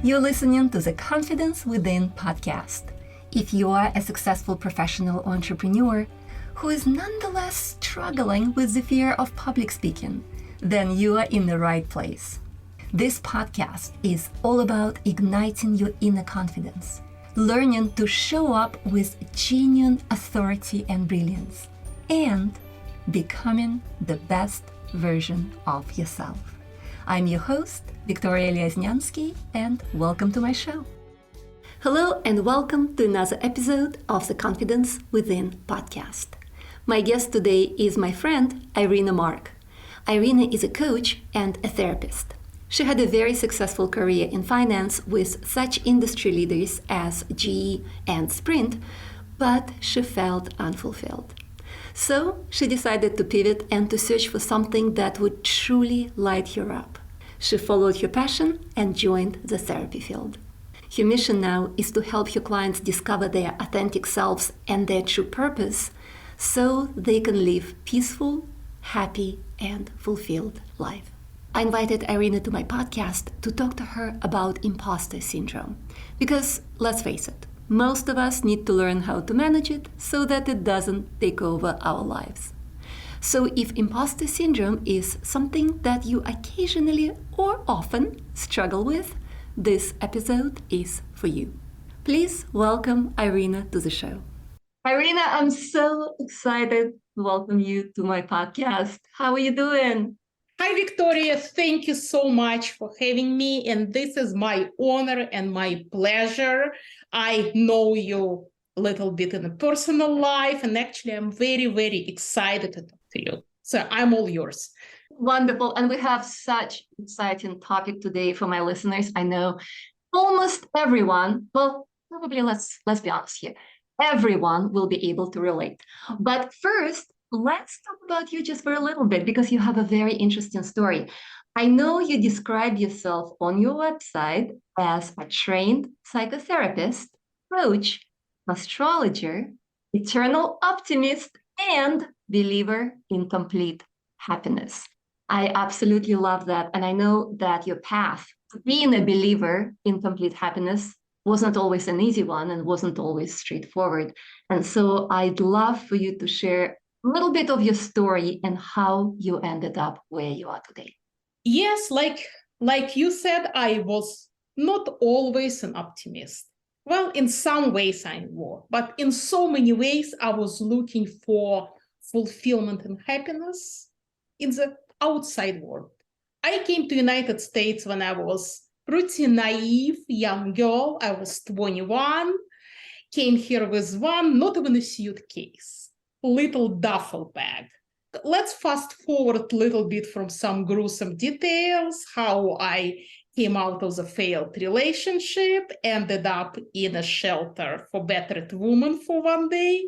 You're listening to the Confidence Within podcast. If you are a successful professional entrepreneur who is nonetheless struggling with the fear of public speaking, then you are in the right place. This podcast is all about igniting your inner confidence, learning to show up with genuine authority and brilliance, and becoming the best version of yourself. I'm your host, Victoria Lyazniansky, and welcome to my show. Hello and welcome to another episode of the Confidence Within podcast. My guest today is my friend, Irina Marc. Irina is a coach and a therapist. She had a very successful career in finance with such industry leaders as GE and Sprint, but she felt unfulfilled. So she decided to pivot and to search for something that would truly light her up. She followed her passion and joined the therapy field. Her mission now is to help her clients discover their authentic selves and their true purpose so they can live peaceful, happy, and fulfilled life. I invited Irina to my podcast to talk to her about imposter syndrome. Because, let's face it, most of us need to learn how to manage it so that it doesn't take over our lives. So if imposter syndrome is something that you occasionally or often struggle with, this episode is for you. Please welcome Irina to the show. Irina, I'm so excited to welcome you to my podcast. How are you doing? Hi, Victoria. Thank you so much for having me. And this is my honor and my pleasure. I know you a little bit in a personal life, and actually I'm very, very excited to talk to you. So I'm all yours. Wonderful. And we have such exciting topic today for my listeners. I know almost everyone, well, probably let's be honest here. Everyone will be able to relate. But first, let's talk about you just for a little bit because you have a very interesting story. I know you describe yourself on your website as a trained psychotherapist, coach, astrologer, eternal optimist, and believer in complete happiness. I absolutely love that. And I know that your path to being a believer in complete happiness wasn't always an easy one and wasn't always straightforward. And so I'd love for you to share a little bit of your story and how you ended up where you are today. Yes, like you said, I was not always an optimist. Well, in some ways I was, but in so many ways I was looking for fulfillment and happiness in the outside world. I came to the United States when I was pretty naive young girl. I was 21, came here with not even a suitcase, little duffel bag. Let's fast forward a little bit from some gruesome details, how I came out of a failed relationship, ended up in a shelter for battered women for one day.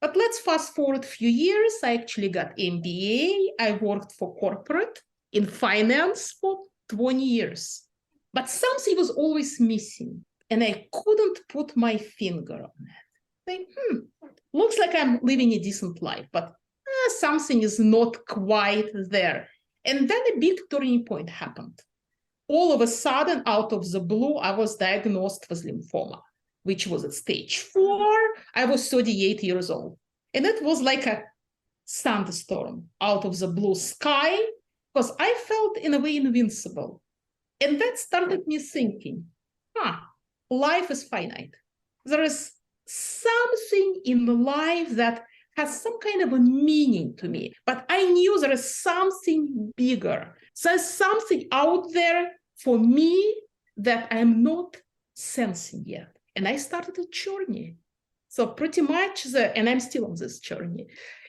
But let's fast forward a few years. I actually got MBA. I worked for corporate in finance for 20 years. But something was always missing, and I couldn't put my finger on it. Looks like I'm living a decent life, but something is not quite there. And then a big turning point happened. All of a sudden, out of the blue, I was diagnosed with lymphoma, which was at stage 4. I was 38 years old. And it was like a thunderstorm out of the blue sky, because I felt in a way invincible. And that started me thinking, life is finite. There is something in life that has some kind of a meaning to me, but I knew there is something bigger. There's something out there for me that I'm not sensing yet. And I started a journey. So pretty much, and I'm still on this journey.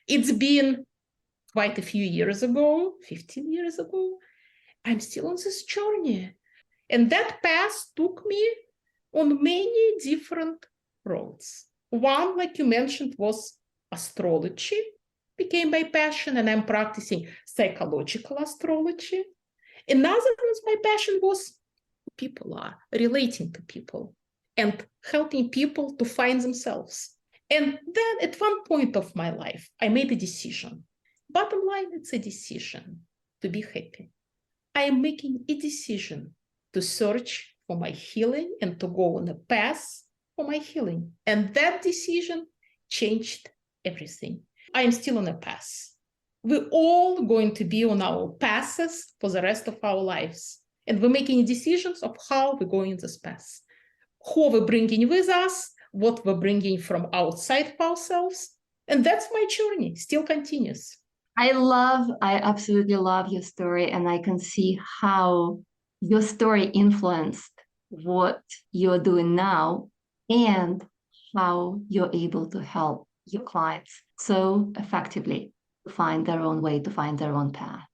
It's been quite a few years ago, 15 years ago. I'm still on this journey. And that path took me on many different roads. One, like you mentioned, was astrology, became my passion, and I'm practicing psychological astrology. Another one, my passion was people are relating to people and helping people to find themselves. And then at one point of my life, I made a decision. Bottom line, it's a decision to be happy. I am making a decision to search for my healing and to go on a path for my healing. And that decision changed everything. I am still on a path. We're all going to be on our paths for the rest of our lives. And we're making decisions of how we're going this path. Who we're bringing with us, what we're bringing from outside of ourselves. And that's my journey, still continues. I absolutely love your story, and I can see how your story influenced what you're doing now and how you're able to help your clients so effectively to find their own way, to find their own path.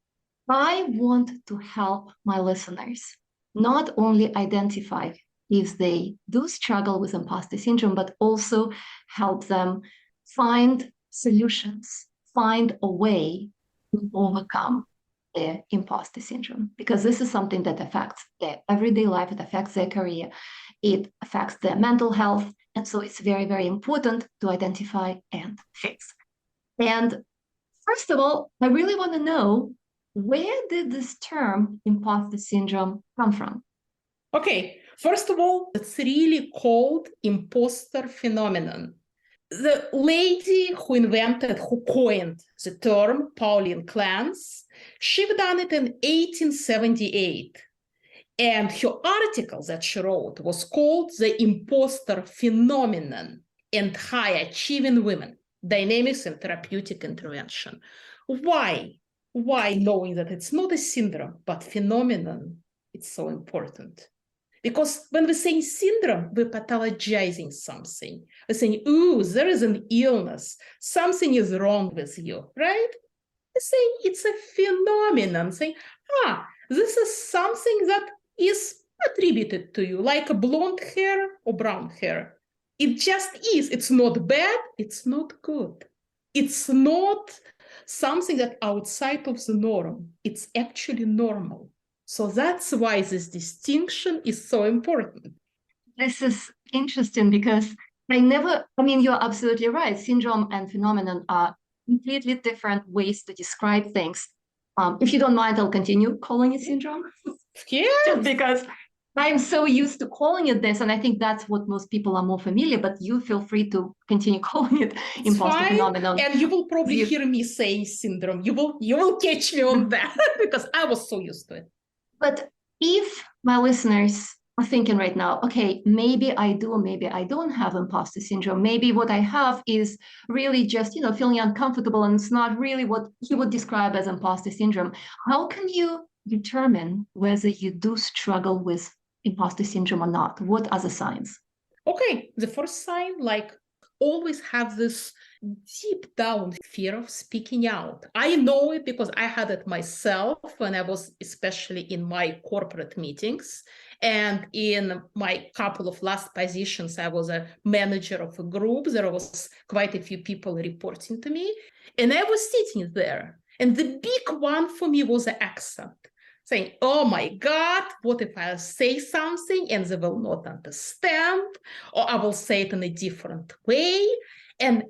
I want to help my listeners not only identify if they do struggle with imposter syndrome, but also help them find solutions, find a way to overcome their imposter syndrome, because this is something that affects their everyday life, it affects their career, it affects their mental health. And so it's very, very important to identify and fix. And first of all, I really want to know, where did this term imposter syndrome come from? Okay, first of all, it's really called imposter phenomenon. The lady who coined the term, Pauline Clance, she done it in 1878. And her article that she wrote was called The Imposter Phenomenon and High Achieving Women, Dynamics and Therapeutic Intervention. Why? Why, knowing that it's not a syndrome, but phenomenon, it's so important? Because when we say syndrome, we're pathologizing something. We're saying, ooh, there is an illness. Something is wrong with you, right? We're saying it's a phenomenon, saying, this is something that is attributed to you, like a blonde hair or brown hair. It just is. It's not bad. It's not good. It's not something that outside of the norm. It's actually normal. So that's why this distinction is so important. This is interesting because you're absolutely right. Syndrome and phenomenon are completely different ways to describe things. If you don't mind, I'll continue calling it syndrome. Yeah. Just because I'm so used to calling it this, and I think that's what most people are more familiar, but you feel free to continue calling it imposter phenomenon. And you will probably hear me saying syndrome. You will catch me on that because I was so used to it. But if my listeners are thinking right now, okay, maybe I do, or maybe I don't have imposter syndrome. Maybe what I have is really just, feeling uncomfortable, and it's not really what you would describe as imposter syndrome. How can you determine whether you do struggle with imposter syndrome or not? What are the signs? Okay, the first sign, always have this deep down fear of speaking out. I know it because I had it myself when I was especially in my corporate meetings. And in my couple of last positions, I was a manager of a group. There was quite a few people reporting to me. And I was sitting there. And the big one for me was the accent. Saying, oh my God, what if I say something and they will not understand? Or I will say it in a different way. And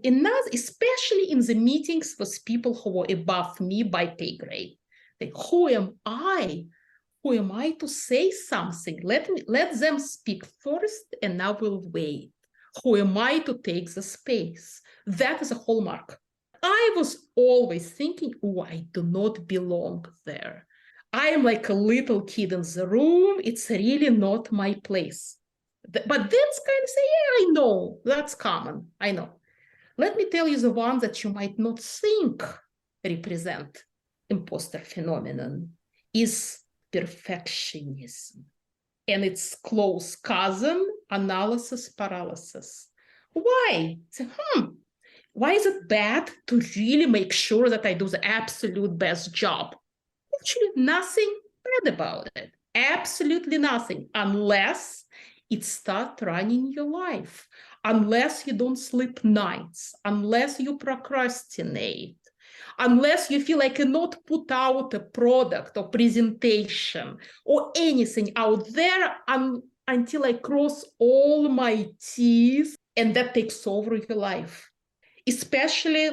especially in the meetings with people who were above me by pay grade. Who am I? Who am I to say something? Let them speak first and I will wait. Who am I to take the space? That is a hallmark. I was always thinking, oh, I do not belong there. I am like a little kid in the room. It's really not my place. But that's kind of say, yeah, I know. That's common. I know. Let me tell you the one that you might not think represent imposter phenomenon is perfectionism. And its close cousin, analysis paralysis. Why? Why is it bad to really make sure that I do the absolute best job? Actually, nothing bad about it. Absolutely nothing, unless it starts running your life, unless you don't sleep nights, unless you procrastinate, unless you feel like you cannot put out a product or presentation or anything out there until I cross all my T's, and that takes over your life. Especially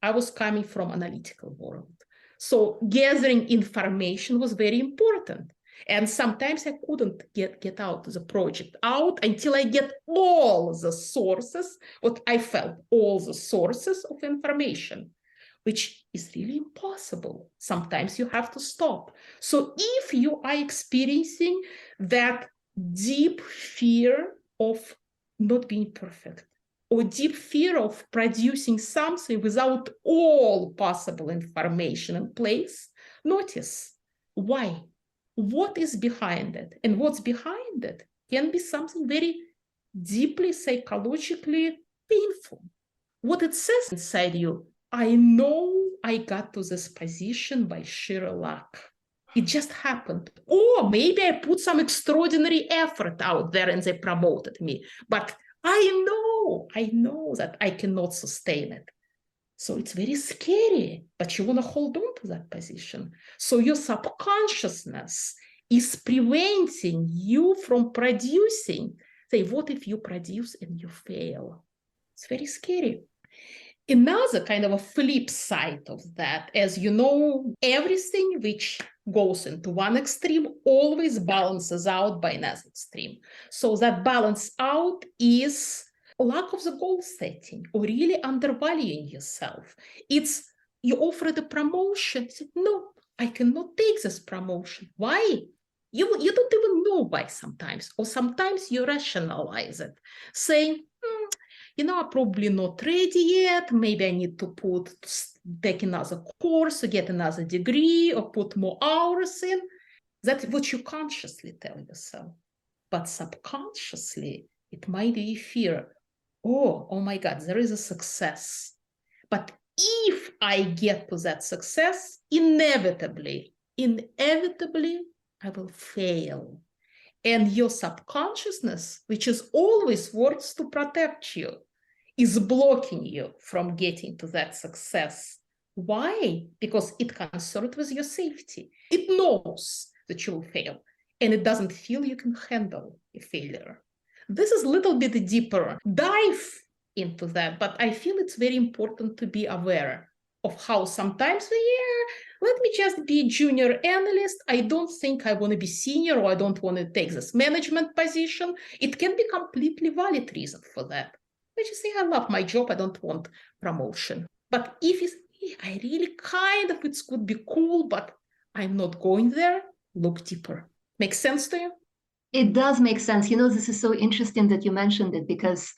I was coming from analytical world. So gathering information was very important. And sometimes I couldn't get out the project out until I get all the sources, what I felt, all the sources of information, which is really impossible. Sometimes you have to stop. So if you are experiencing that deep fear of not being perfect, or deep fear of producing something without all possible information in place, notice why. What is behind it? And what's behind it can be something very deeply psychologically painful. What it says inside you, I know I got to this position by sheer luck. It just happened. Or maybe I put some extraordinary effort out there and they promoted me. But I know that I cannot sustain it. So it's very scary, but you want to hold on to that position. So your subconsciousness is preventing you from producing. Say, what if you produce and you fail? It's very scary. Another kind of a flip side of that, as you know, everything which goes into one extreme always balances out by another extreme. So that balance out is lack of the goal setting or really undervaluing yourself. It's you offer the promotion. Say, no, I cannot take this promotion. Why? You don't even know why sometimes, or sometimes you rationalize it, saying, I'm probably not ready yet. Maybe I need to take another course or get another degree or put more hours in. That's what you consciously tell yourself. But subconsciously, it might be fear. Oh my God, there is a success. But if I get to that success, inevitably, I will fail. And your subconsciousness, which is always works to protect you, is blocking you from getting to that success. Why? Because it concerned with your safety. It knows that you will fail, and it doesn't feel you can handle a failure. This is a little bit deeper dive into that, but I feel it's very important to be aware of how sometimes let me just be a junior analyst. I don't think I want to be senior, or I don't want to take this management position. It can be completely valid reason for that. I just say, I love my job. I don't want promotion. But if it's, I really it could be cool, but I'm not going there, look deeper. Makes sense to you? It does make sense. This is so interesting that you mentioned it, because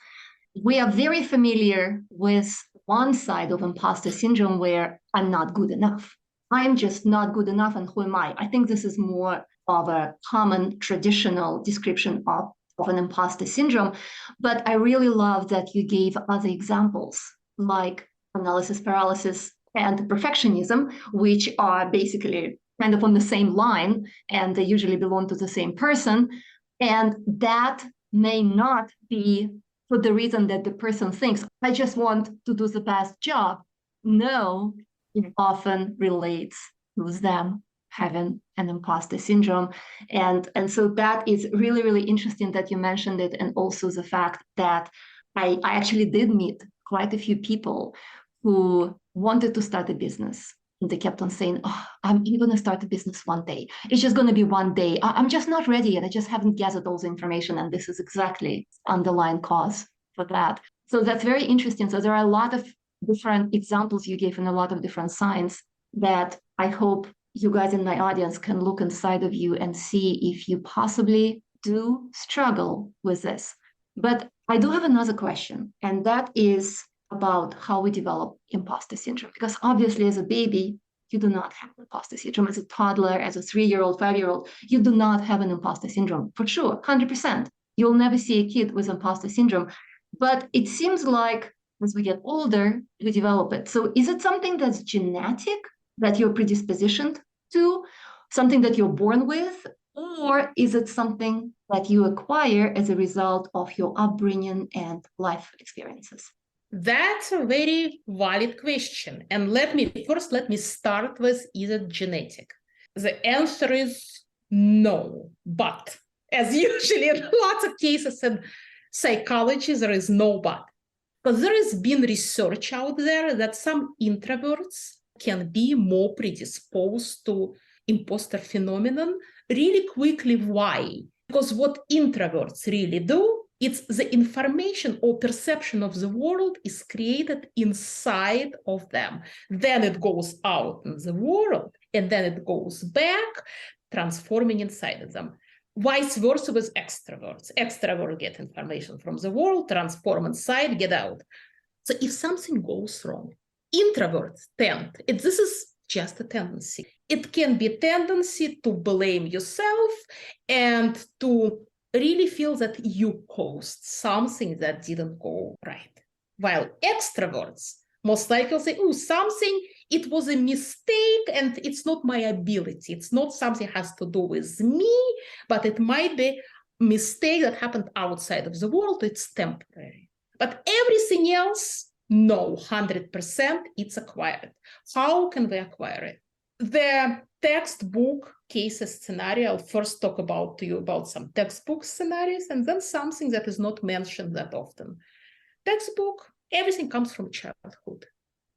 we are very familiar with one side of imposter syndrome where I'm not good enough. I'm just not good enough, and who am I? I think this is more of a common traditional description of an imposter syndrome. But I really love that you gave other examples like analysis paralysis and perfectionism, which are basically kind of on the same line, and they usually belong to the same person. And that may not be for the reason that the person thinks, I just want to do the best job. No, it often relates to them having an imposter syndrome. And so that is really, really interesting that you mentioned it. And also the fact that I actually did meet quite a few people who wanted to start a business. And they kept on saying, I'm going to start a business one day. It's just going to be one day. I'm just not ready yet. I just haven't gathered all the information. And this is exactly the underlying cause for that. So that's very interesting. So there are a lot of different examples you gave and a lot of different signs that I hope you guys in my audience can look inside of you and see if you possibly do struggle with this. But I do have another question, and that is about how we develop imposter syndrome. Because obviously, as a baby, you do not have imposter syndrome. As a toddler, as a 3-year-old, 5-year-old, you do not have an imposter syndrome, for sure, 100%. You'll never see a kid with imposter syndrome. But it seems like as we get older, we develop it. So is it something that's genetic, that you're predispositioned to, something that you're born with, or is it something that you acquire as a result of your upbringing and life experiences? That's a very valid question. And let me start with, is it genetic? The answer is no. But as usually in lots of cases in psychology, there is no but. Because there has been research out there that some introverts can be more predisposed to imposter phenomenon really quickly why. Because what introverts really do, it's the information or perception of the world is created inside of them. Then it goes out in the world, and then it goes back, transforming inside of them. Vice versa with extroverts. Extroverts get information from the world, transform inside, get out. So if something goes wrong, introverts this is just a tendency. It can be a tendency to blame yourself and to really feel that you caused something that didn't go right. While extroverts most likely say, oh, something, it was a mistake and it's not my ability. It's not something that has to do with me, but it might be a mistake that happened outside of the world. It's temporary. But everything else, no, 100% it's acquired. How can we acquire it? The textbook cases scenario, I'll first talk to you about some textbook scenarios and then something that is not mentioned that often. Textbook, everything comes from childhood.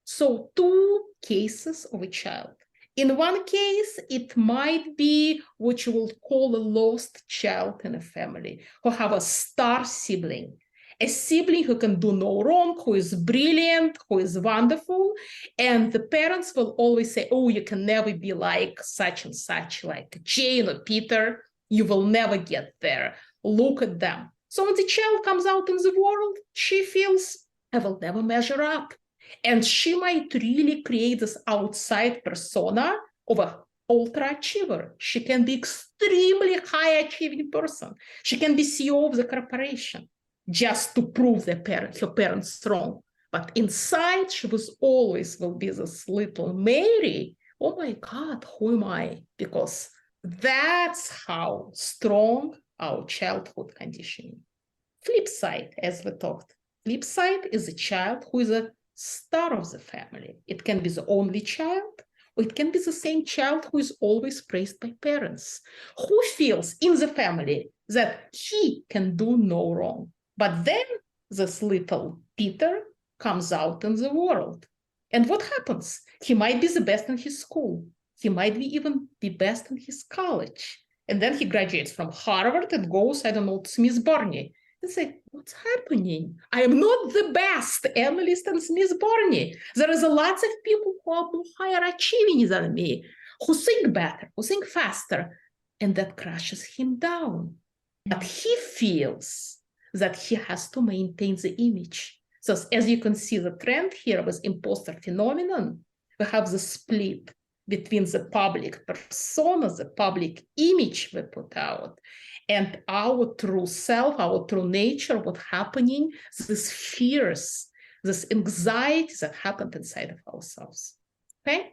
So 2 cases of a child. In one case, it might be what you will call a lost child in a family, who have a star sibling. A sibling who can do no wrong, who is brilliant, who is wonderful. And the parents will always say, oh, you can never be like such and such, like Jane or Peter. You will never get there. Look at them. So when the child comes out in the world, she feels, I will never measure up. And she might really create this outside persona of an ultra achiever. She can be extremely high achieving person. She can be CEO of the corporation just to prove her parents wrong. But inside, she will be this little Mary. Oh my God, who am I? Because that's how strong our childhood conditioning. Flip side, as we talked. Flip side is a child who is a star of the family. It can be the only child, or it can be the same child who is always praised by parents, who feels in the family that he can do no wrong. But then this little Peter comes out in the world. And what happens? He might be the best in his school. He might be even the best in his college. And then he graduates from Harvard and goes, I don't know, to Smith Barney. And say, what's happening? I am not the best analyst in Smith Barney. There is a lots of people who are more higher achieving than me, who think better, who think faster. And that crushes him down. But he feels that he has to maintain the image. So as you can see the trend here with imposter phenomenon, we have the split between the public persona, the public image we put out, and our true self, our true nature, what's happening, these fears, this anxiety that happened inside of ourselves. Okay?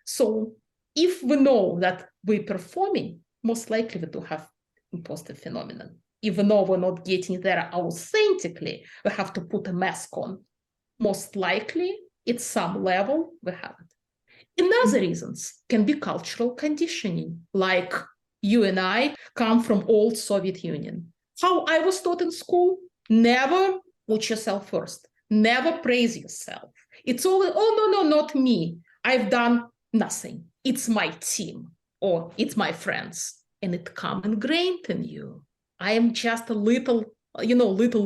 So if we know that we're performing, most likely we do have imposter phenomenon. Even though we're not getting there authentically, we have to put a mask on. Most likely, at some level, we have it. Another reasons can be cultural conditioning, like you and I come from old Soviet Union. How I was taught in school, never put yourself first, never praise yourself. It's always, oh, no, not me. I've done nothing. It's my team or it's my friends. And it comes ingrained in you. I am just a little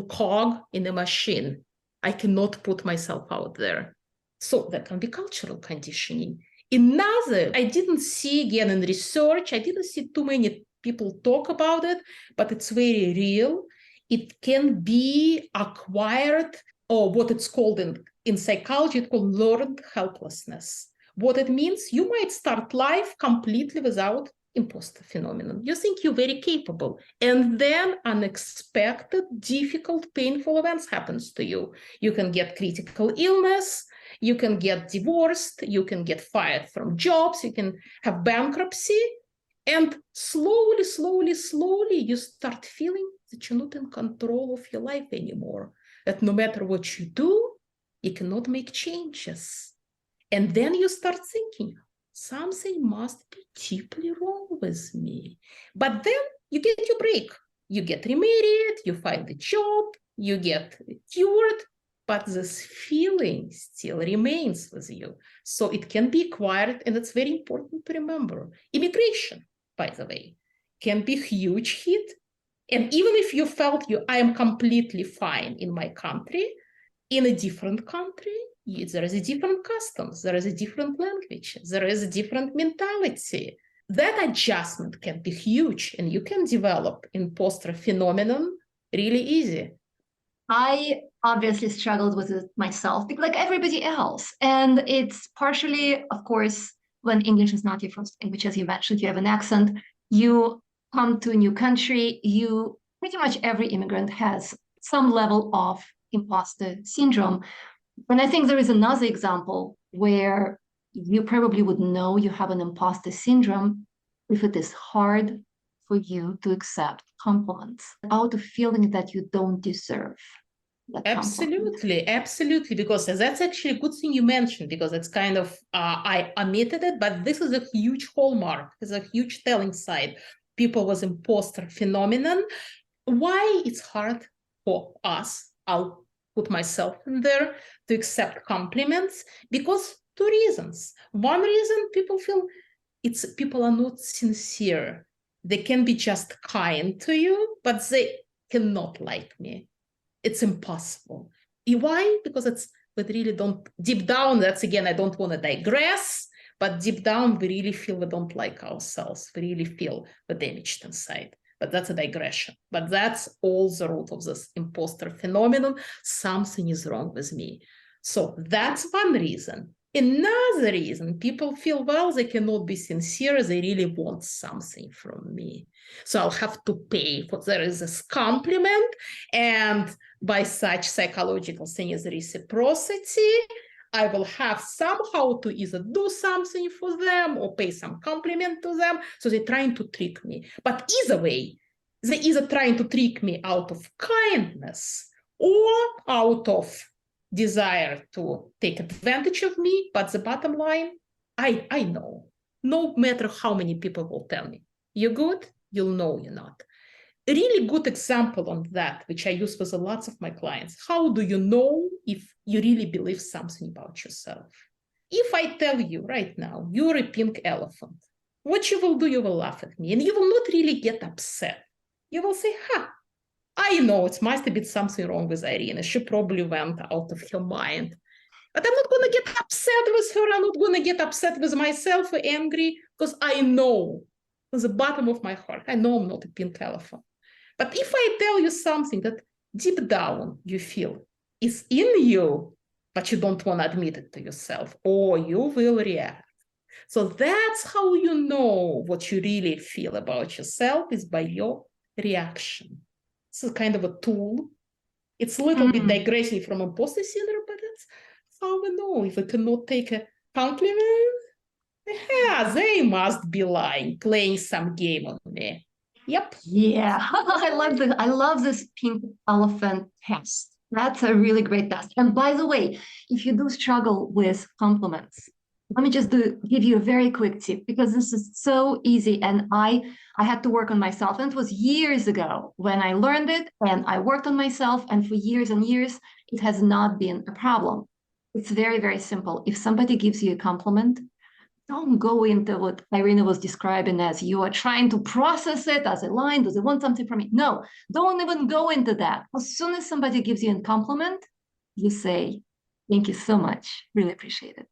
cog in a machine. I cannot put myself out there. So that can be cultural conditioning. Another, I didn't see again in research, I didn't see too many people talk about it, but it's very real. It can be acquired, or what it's called in psychology, it's called learned helplessness. What it means, you might start life completely without imposter phenomenon. You think you're very capable, and then unexpected, difficult, painful events happens to you. You can get critical illness, you can get divorced, you can get fired from jobs, you can have bankruptcy, and slowly, you start feeling that you're not in control of your life anymore, that no matter what you do, you cannot make changes. And then you start thinking, something must be deeply wrong with me. But then you get your break. You get remarried, you find a job, you get cured, but this feeling still remains with you. So it can be acquired, and it's very important to remember. Immigration, by the way. can be huge hit. And even if you felt I am completely fine in my country, in a different country, there is a different customs, there is a different language, there is a different mentality. That adjustment can be huge, and you can develop imposter phenomenon really easy. I obviously struggled with it myself, like everybody else. And it's partially, of course, when English is not your first language, as you mentioned, you have an accent, you come to a new country, pretty much every immigrant has some level of imposter syndrome. And I think there is another example where you probably would know you have an imposter syndrome if it is hard for you to accept compliments out of feeling that you don't deserve that absolutely, absolutely, because that's actually a good thing you mentioned, because it's kind of, I omitted it, but this is a huge hallmark, it's a huge telling side. People with imposter phenomenon. Why it's hard for us, I'll put myself in there, to accept compliments? Because two reasons. One reason, people feel people are not sincere. They can be just kind to you, but they cannot like me. It's impossible. Why? Because we really don't, deep down, that's again, I don't want to digress, but deep down, we really feel we don't like ourselves. We really feel we're damaged inside. But that's a digression. But that's all the root of this imposter phenomenon. Something is wrong with me. So that's one reason. Another reason, people feel, well, they cannot be sincere. They really want something from me. So I'll have to pay for, there is this compliment. And by such psychological thing as reciprocity, I will have somehow to either do something for them or pay some compliment to them. So they're trying to trick me. But either way, they're either trying to trick me out of kindness or out of desire to take advantage of me. But the bottom line, I know, no matter how many people will tell me, you're good, you'll know you're not. A really good example on that, which I use with lots of my clients. How do you know if you really believe something about yourself? If I tell you right now, you're a pink elephant, what you will do, you will laugh at me, and you will not really get upset. You will say, I know it must have been something wrong with Irina. She probably went out of her mind. But I'm not going to get upset with her. I'm not going to get upset with myself or angry, because I know, from the bottom of my heart, I know I'm not a pink elephant. But if I tell you something that deep down you feel is in you, but you don't want to admit it to yourself, or you will react. So that's how you know what you really feel about yourself, is by your reaction. It's kind of a tool. It's a little bit digressing from imposter syndrome, but that's how we know. If we cannot take a compliment, they must be lying, playing some game on me. Yep. Yeah, I love this pink elephant test. That's a really great test. And by the way, if you do struggle with compliments, let me just give you a very quick tip, because this is so easy. And I had to work on myself. And it was years ago when I learned it, and I worked on myself. And for years and years, it has not been a problem. It's very, very simple. If somebody gives you a compliment, don't go into what Irina was describing as you are trying to process it as a line. Does it want something from me? No, don't even go into that. As soon as somebody gives you a compliment, you say, thank you so much. Really appreciate it.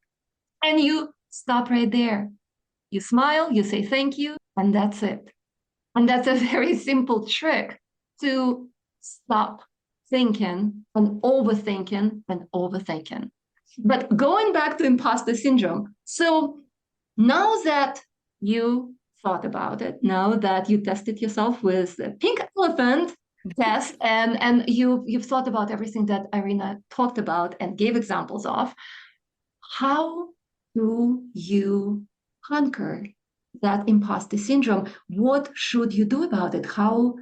And you stop right there. You smile, you say thank you, and that's it. And that's a very simple trick to stop thinking and overthinking and overthinking. But going back to imposter syndrome. So now that you thought about it, now that you tested yourself with the pink elephant test, and you've thought about everything that Irina talked about and gave examples of, how do you conquer that imposter syndrome? What should you do about it? How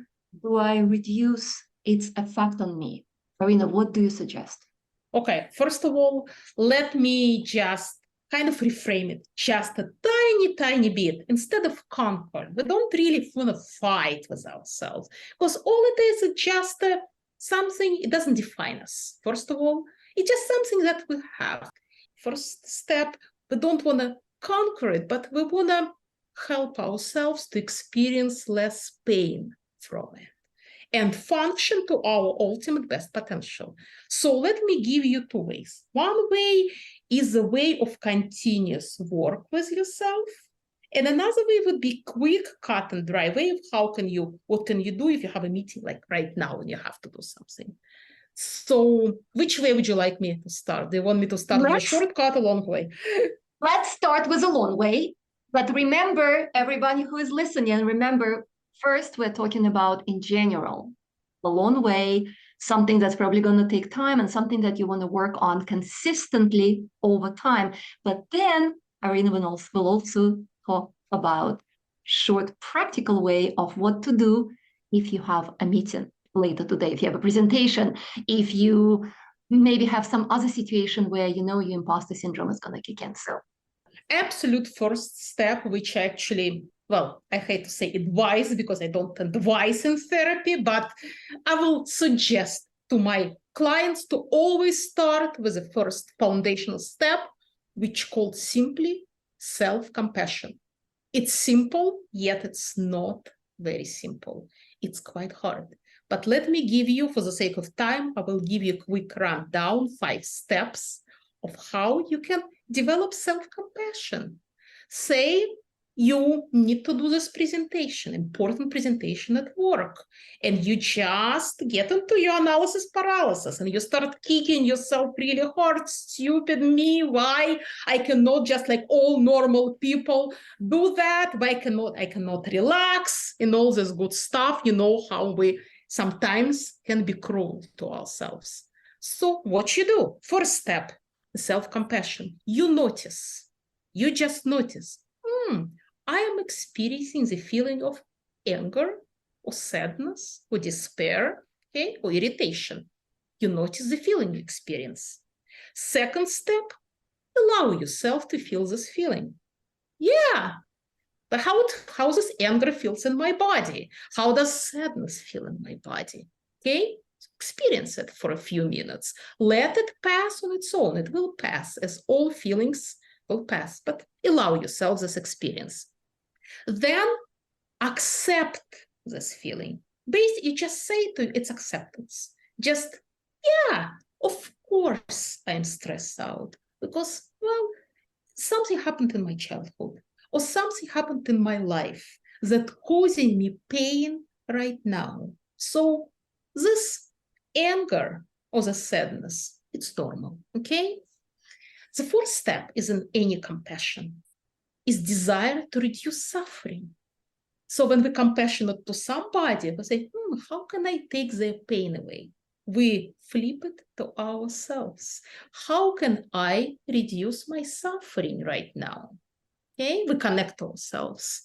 do I reduce its effect on me? Irina, what do you suggest? Okay, first of all, let me just kind of reframe it just a tiny, tiny bit. Instead of conquer, we don't really want to fight with ourselves, because all it is just something, it doesn't define us. First of all, it's just something that we have. First step, we don't want to conquer it, but we want to help ourselves to experience less pain from it and function to our ultimate best potential. So let me give you two ways. One way is a way of continuous work with yourself. And another way would be quick, cut and dry way of what can you do if you have a meeting like right now and you have to do something. So which way would you like me to start? Do you want me to start with a shortcut or long way? Let's start with a long way. But remember, everybody who is listening, remember, first we're talking about in general, a long way, something that's probably going to take time and something that you want to work on consistently over time. But then Irina will also talk about short practical way of what to do if you have a meeting later today, if you have a presentation, if you maybe have some other situation where you know your imposter syndrome is going to kick in. So absolute first step, which actually, well, I hate to say advise because I don't advise in therapy, but I will suggest to my clients to always start with the first foundational step, which called simply self-compassion. It's simple, yet it's not very simple. It's quite hard. But let me give you, for the sake of time, I will give you a quick rundown, 5 steps of how you can develop self-compassion. Say you need to do this presentation, important presentation at work, and you just get into your analysis paralysis and you start kicking yourself really hard. Stupid me, why I cannot just like all normal people do that? Why I cannot relax and all this good stuff. You know how we sometimes can be cruel to ourselves. So what you do? First step, self-compassion. You just notice, I am experiencing the feeling of anger or sadness or despair, okay, or irritation. You notice the feeling you experience. Second step, allow yourself to feel this feeling. Yeah, but how this anger feels in my body? How does sadness feel in my body? Okay, experience it for a few minutes. Let it pass on its own. It will pass, as all feelings will pass, but allow yourself this experience. Then accept this feeling. Basically, you just say to it's acceptance. Just, yeah, of course I'm stressed out because, well, something happened in my childhood or something happened in my life that causing me pain right now. So this anger or the sadness, it's normal, okay? The fourth step is in any compassion, is desire to reduce suffering. So when we're compassionate to somebody, we say, how can I take their pain away? We flip it to ourselves. How can I reduce my suffering right now? Okay, we connect to ourselves.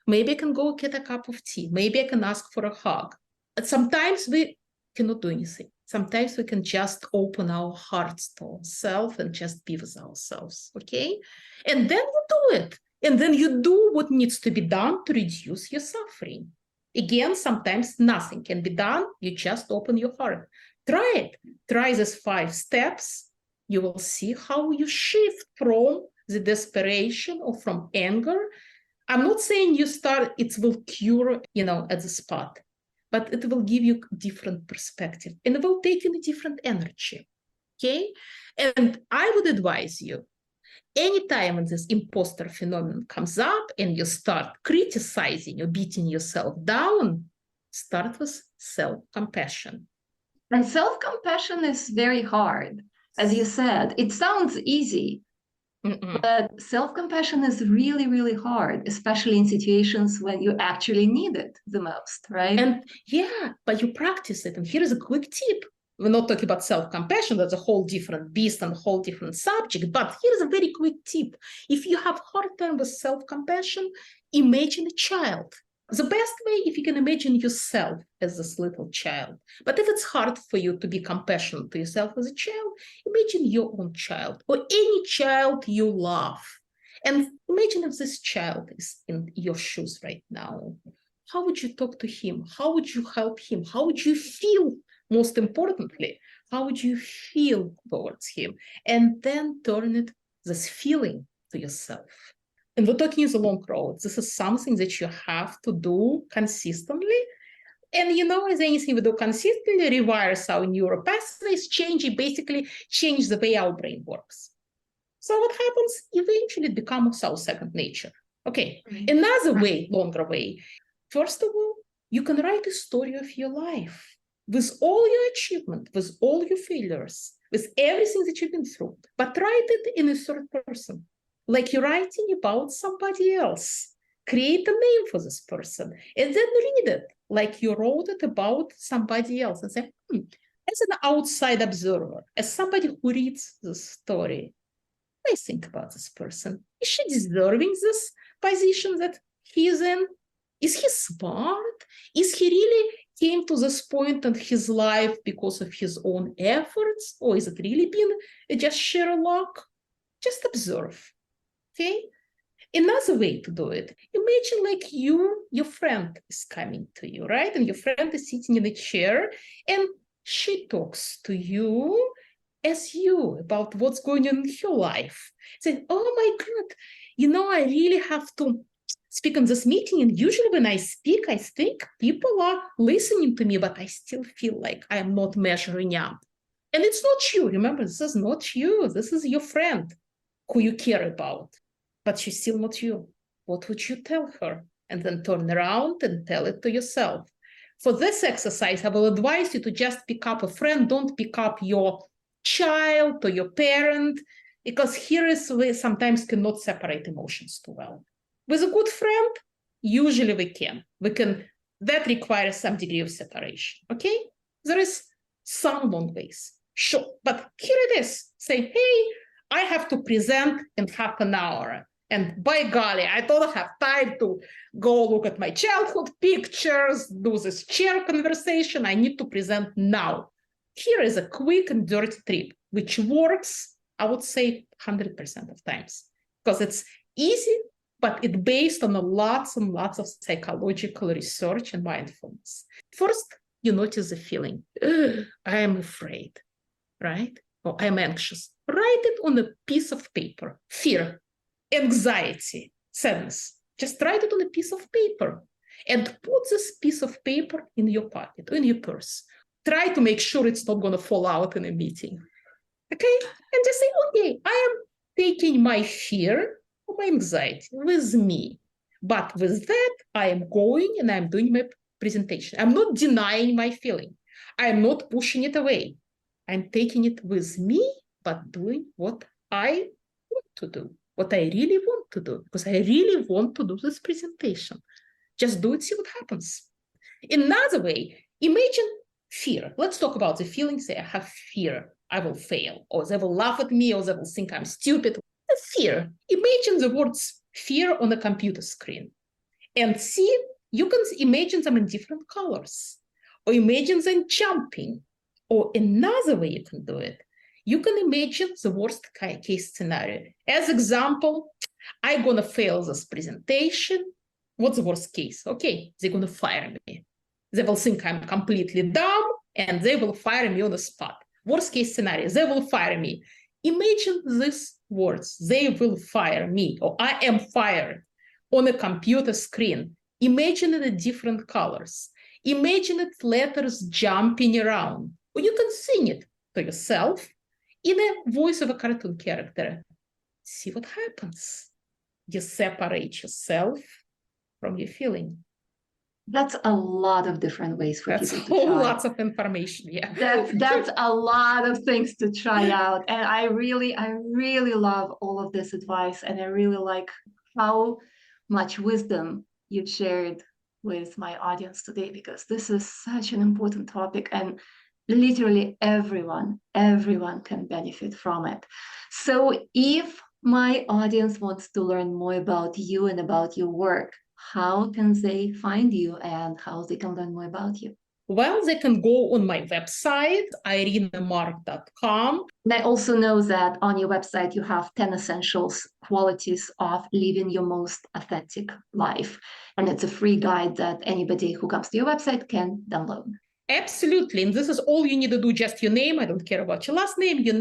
Maybe I can go get a cup of tea. Maybe I can ask for a hug. But sometimes we cannot do anything. Sometimes we can just open our hearts to ourselves and just be with ourselves, okay? And then you do it. And then you do what needs to be done to reduce your suffering. Again, sometimes nothing can be done. You just open your heart. Try it. Try these 5 steps. You will see how you shift from the desperation or from anger. I'm not saying it will cure, at the spot, but it will give you different perspective and it will take in a different energy, okay? And I would advise you, anytime when this imposter phenomenon comes up and you start criticizing or beating yourself down, start with self-compassion. And self-compassion is very hard. As you said, it sounds easy, but self-compassion is really, really hard, especially in situations when you actually need it the most, right? And yeah, but you practice it. And here is a quick tip. We're not talking about self-compassion. That's a whole different beast and a whole different subject. But here's a very quick tip. If you have a hard time with self-compassion, imagine a child. The best way, if you can imagine yourself as this little child. But if it's hard for you to be compassionate to yourself as a child, imagine your own child or any child you love. And imagine if this child is in your shoes right now. How would you talk to him? How would you help him? How would you feel? Most importantly, how would you feel towards him? And then turn this feeling to yourself. And we're talking the long road. This is something that you have to do consistently. And as anything we do consistently rewires our neural pathways, basically change the way our brain works. So what happens? Eventually it becomes our second nature. Okay, another way, longer way. First of all, you can write a story of your life with all your achievement, with all your failures, with everything that you've been through, but write it in a third person, like you're writing about somebody else. Create a name for this person, and then read it like you wrote it about somebody else, and say, as an outside observer, as somebody who reads the story, I think about this person. Is she deserving this position that he's in? Is he smart? Is he really came to this point in his life because of his own efforts? Or is it really been just sheer luck? Just observe, okay? Another way to do it, imagine like your friend is coming to you, right? And your friend is sitting in a chair and she talks to you as you about what's going on in her life. Say, oh my God, I really have to speak in this meeting. And usually when I speak, I think people are listening to me, but I still feel like I am not measuring up. And it's not you. Remember, this is not you. This is your friend who you care about, but she's still not you. What would you tell her? And then turn around and tell it to yourself. For this exercise, I will advise you to just pick up a friend. Don't pick up your child or your parent, because here is we sometimes cannot separate emotions too well. With a good friend, usually we can. That requires some degree of separation, okay? There is some long ways, sure. But here it is. Say, hey, I have to present in half an hour. And by golly, I don't have time to go look at my childhood pictures, do this chair conversation. I need to present now. Here is a quick and dirty trip, which works, I would say, 100% of times, because it's easy, but it's based on lots and lots of psychological research and mindfulness. First, you notice the feeling, I am afraid, right? Or I am anxious. Write it on a piece of paper. Fear, anxiety, sadness. Just write it on a piece of paper and put this piece of paper in your pocket or in your purse. Try to make sure it's not going to fall out in a meeting. Okay? And just say, okay, I am taking my fear or my anxiety with me. But with that, I am going and I'm doing my presentation. I'm not denying my feeling. I'm not pushing it away. I'm taking it with me, but doing what I want to do, what I really want to do, because I really want to do this presentation. Just do it, see what happens. Another way, imagine fear. Let's talk about the feelings. Say, I have fear, I will fail, or they will laugh at me, or they will think I'm stupid. The fear. Imagine the words fear on a computer screen and see, you can imagine them in different colors, or imagine them jumping. Or another way you can do it, you can imagine the worst case scenario. As example, I'm going to fail this presentation. What's the worst case? Okay, they're going to fire me. They will think I'm completely dumb and they will fire me on the spot. Worst case scenario, they will fire me. Imagine these words, they will fire me, or I am fired, on a computer screen. Imagine it in different colors. Imagine it letters jumping around. Or you can sing it to yourself in a voice of a cartoon character. See what happens. You separate yourself from your feeling. That's a lot of different ways for people to try. Lots of information, yeah. That's a lot of things to try out. And I really love all of this advice. And I really like how much wisdom you've shared with my audience today, because this is such an important topic and literally everyone can benefit from it. So if my audience wants to learn more about you and about your work, how can they find you and how they can learn more about you? Well, they can go on my website, irinamarc.com. And I also know that on your website, you have 10 essentials qualities of living your most authentic life. And it's a free guide that anybody who comes to your website can download. Absolutely. And this is all you need to do, just your name. I don't care about your last name, your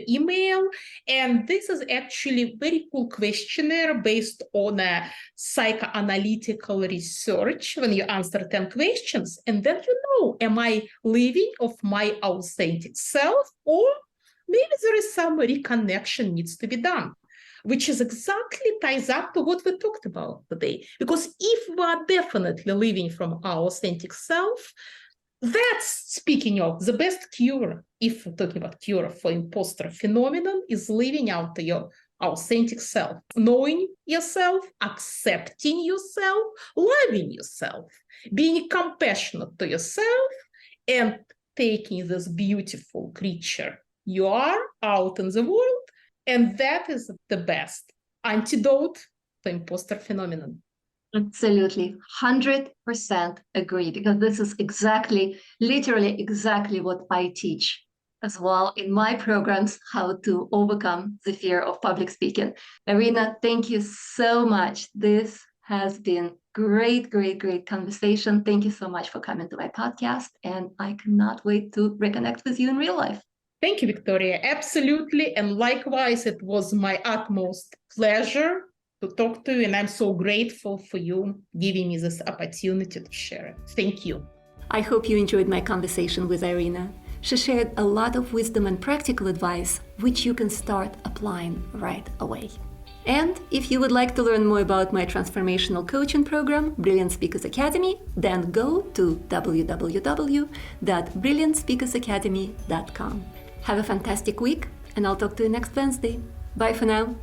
email. And this is actually a very cool questionnaire based on a psychoanalytical research when you answer 10 questions. And then you know, am I living of my authentic self, or maybe there is some reconnection needs to be done, which is exactly ties up to what we talked about today. Because if we are definitely living from our authentic self, that's, speaking of, the best cure, if we're talking about cure for imposter phenomenon, is living out your authentic self, knowing yourself, accepting yourself, loving yourself, being compassionate to yourself, and taking this beautiful creature you are out in the world. And that is the best antidote to imposter phenomenon. Absolutely, 100% agree, because this is literally exactly what I teach as well in my programs, how to overcome the fear of public speaking. Irina, thank you so much. This has been great conversation. Thank you so much for coming to my podcast, and I cannot wait to reconnect with you in real life. Thank you, Victoria. Absolutely. And likewise, it was my utmost pleasure to talk to you, and I'm so grateful for you giving me this opportunity to share it. Thank you. I hope you enjoyed my conversation with Irina. She shared a lot of wisdom and practical advice, which you can start applying right away. And if you would like to learn more about my transformational coaching program, Brilliant Speakers Academy, then go to www.brilliantspeakersacademy.com. Have a fantastic week, and I'll talk to you next Wednesday. Bye for now.